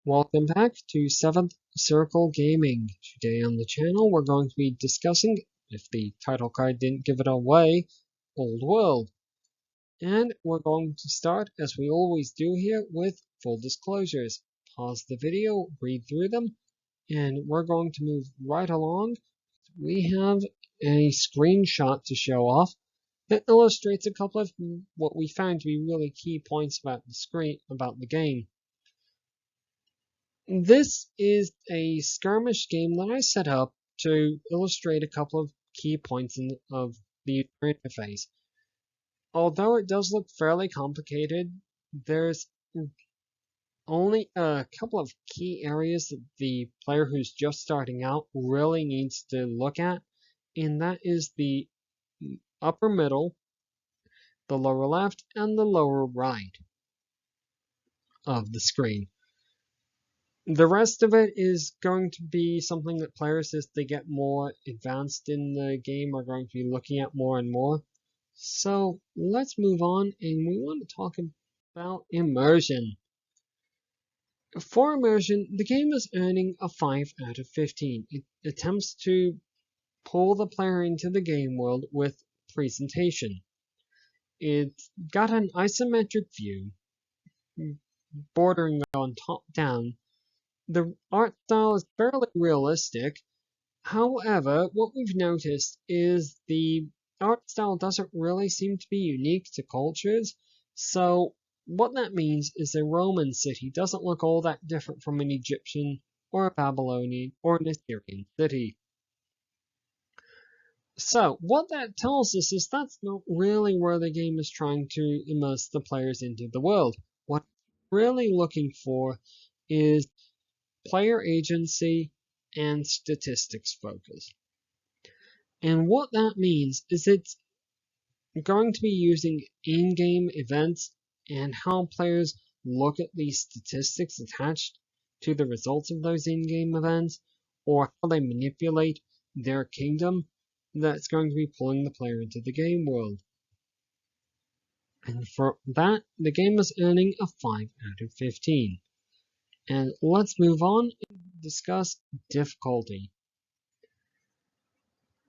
Welcome back to 7th Circle Gaming. Today on the channel we're going to be discussing, if the title card didn't give it away, Old World. And we're going to start, as we always do here, with full disclosures. Pause the video, read through them, and we're going to move right along. We have a screenshot to show off that illustrates a couple of what we found to be really key points about the game. This is a skirmish game that I set up to illustrate a couple of key points of the interface. Although it does look fairly complicated, there's only a couple of key areas that the player who's just starting out really needs to look at, and that is the upper middle, the lower left, and the lower right of the screen. The rest of it is going to be something that players, as they get more advanced in the game, are going to be looking at more and more. So let's move on, and we want to talk about immersion. For immersion, the game is earning a 5 out of 15. It attempts to pull the player into the game world with presentation. It's got an isometric view, bordering on top-down. The art style is fairly realistic. However, what we've noticed is the art style doesn't really seem to be unique to cultures. So what that means is a Roman city doesn't look all that different from an Egyptian or a Babylonian or an Assyrian city. So what that tells us is that's not really where the game is trying to immerse the players into the world. What it's really looking for is player agency and statistics focus. And what that means is it's going to be using in-game events and how players look at these statistics attached to the results of those in-game events, or how they manipulate their kingdom, that's going to be pulling the player into the game world. And for that, the game is earning a 5 out of 15. And let's move on and discuss difficulty.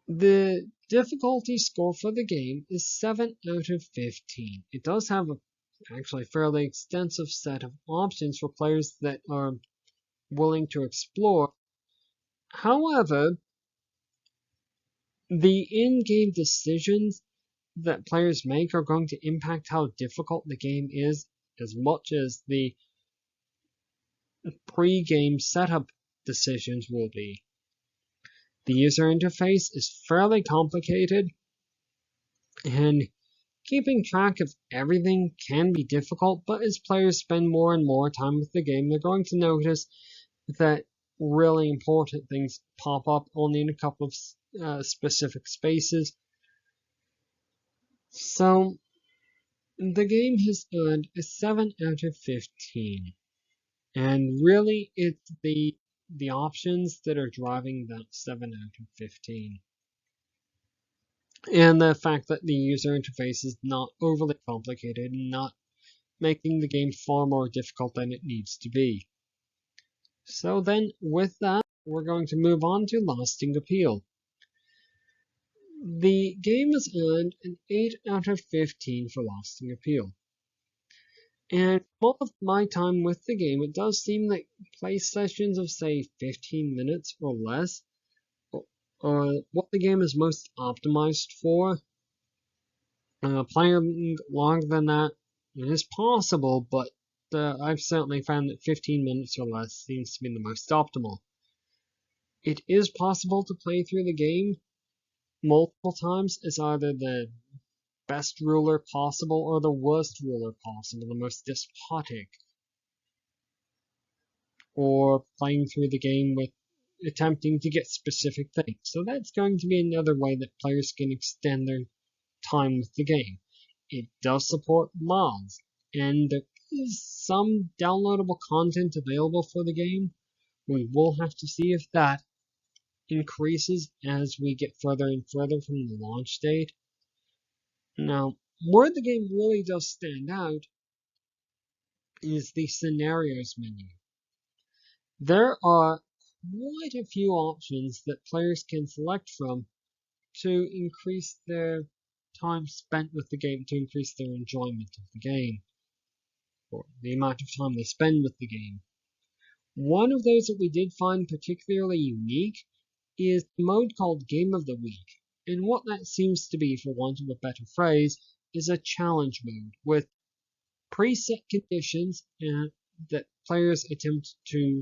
The difficulty score for the game is 7 out of 15. It does have a actually fairly extensive set of options for players that are willing to explore. However, the in-game decisions that players make are going to impact how difficult the game is as much as the pre-game setup decisions will be. The user interface is fairly complicated, and keeping track of everything can be difficult, but as players spend more and more time with the game, they're going to notice that really important things pop up only in a couple of specific spaces. So, the game has earned a 7 out of 15. And really, it's the options that are driving that 7 out of 15. And the fact that the user interface is not overly complicated and not making the game far more difficult than it needs to be. So then, with that, we're going to move on to Lasting Appeal. The game has earned an 8 out of 15 for Lasting Appeal. And most of my time with the game, it does seem that play sessions of, say, 15 minutes or less are what the game is most optimized for. Playing longer than that is possible, but I've certainly found that 15 minutes or less seems to be the most optimal. It is possible to play through the game multiple times as either the best ruler possible or the worst ruler possible, the most despotic. Or playing through the game with attempting to get specific things. So that's going to be another way that players can extend their time with the game. It does support mods, and there is some downloadable content available for the game. We will have to see if that increases as we get further and further from the launch date. Now, where the game really does stand out is the scenarios menu. There are quite a few options that players can select from to increase their time spent with the game, to increase their enjoyment of the game, or the amount of time they spend with the game. One of those that we did find particularly unique is a mode called Game of the Week. And what that seems to be, for want of a better phrase, is a challenge mode with preset conditions that players attempt to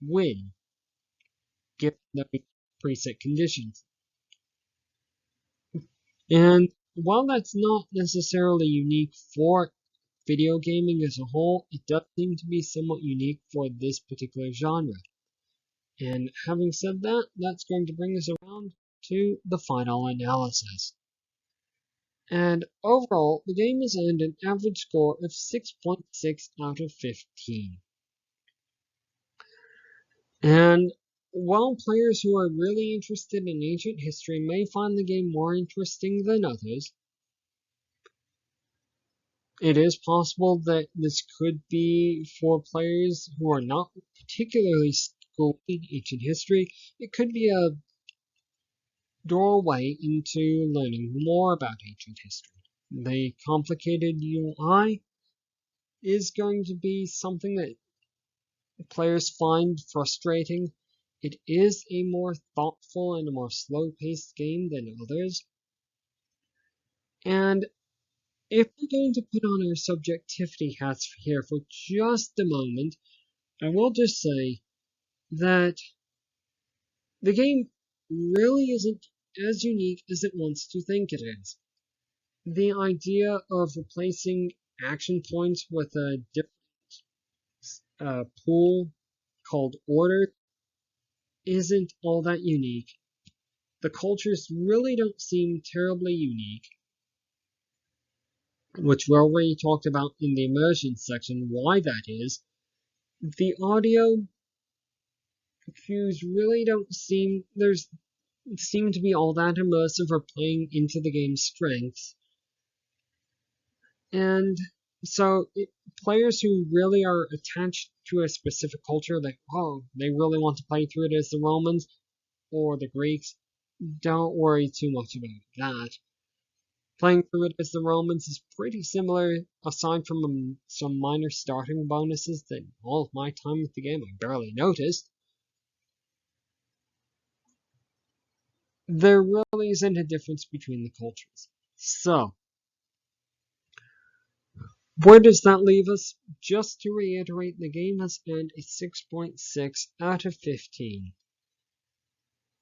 win given the preset conditions. And while that's not necessarily unique for video gaming as a whole, it does seem to be somewhat unique for this particular genre. And having said that, that's going to bring us around to the final analysis. And overall, the game has earned an average score of 6.6 out of 15. And while players who are really interested in ancient history may find the game more interesting than others, it is possible that this could be for players who are not particularly schooled in ancient history. It could be a doorway into learning more about ancient history. The complicated UI is going to be something that players find frustrating. It is a more thoughtful and a more slow-paced game than others. And if we're going to put on our subjectivity hats here for just a moment, I will just say that the game really isn't as unique as it wants to think it is. The idea of replacing action points with a different pool called order isn't all that unique. The cultures really don't seem terribly unique, which we already talked about in the immersion section, why that is. The audio cues really don't seem to be all that immersive or playing into the game's strengths. And so players who really are attached to a specific culture, like, oh, they really want to play through it as the Romans or the Greeks, don't worry too much about that. Playing through it as the Romans is pretty similar, aside from some minor starting bonuses that all of my time with the game I barely noticed. There really isn't a difference between the cultures. So, where does that leave us? Just to reiterate, the game has earned a 6.6 out of 15.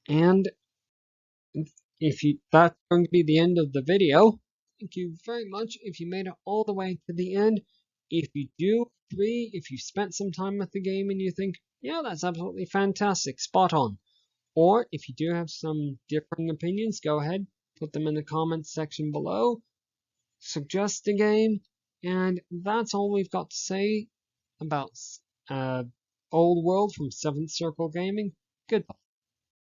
And that's going to be the end of the video. Thank you very much if you made it all the way to the end. If you do agree, if you spent some time with the game and you think, yeah, that's absolutely fantastic, spot on. Or if you do have some differing opinions, go ahead, put them in the comments section below. Suggest a game. And that's all we've got to say about Old World from 7th Circle Gaming. Goodbye.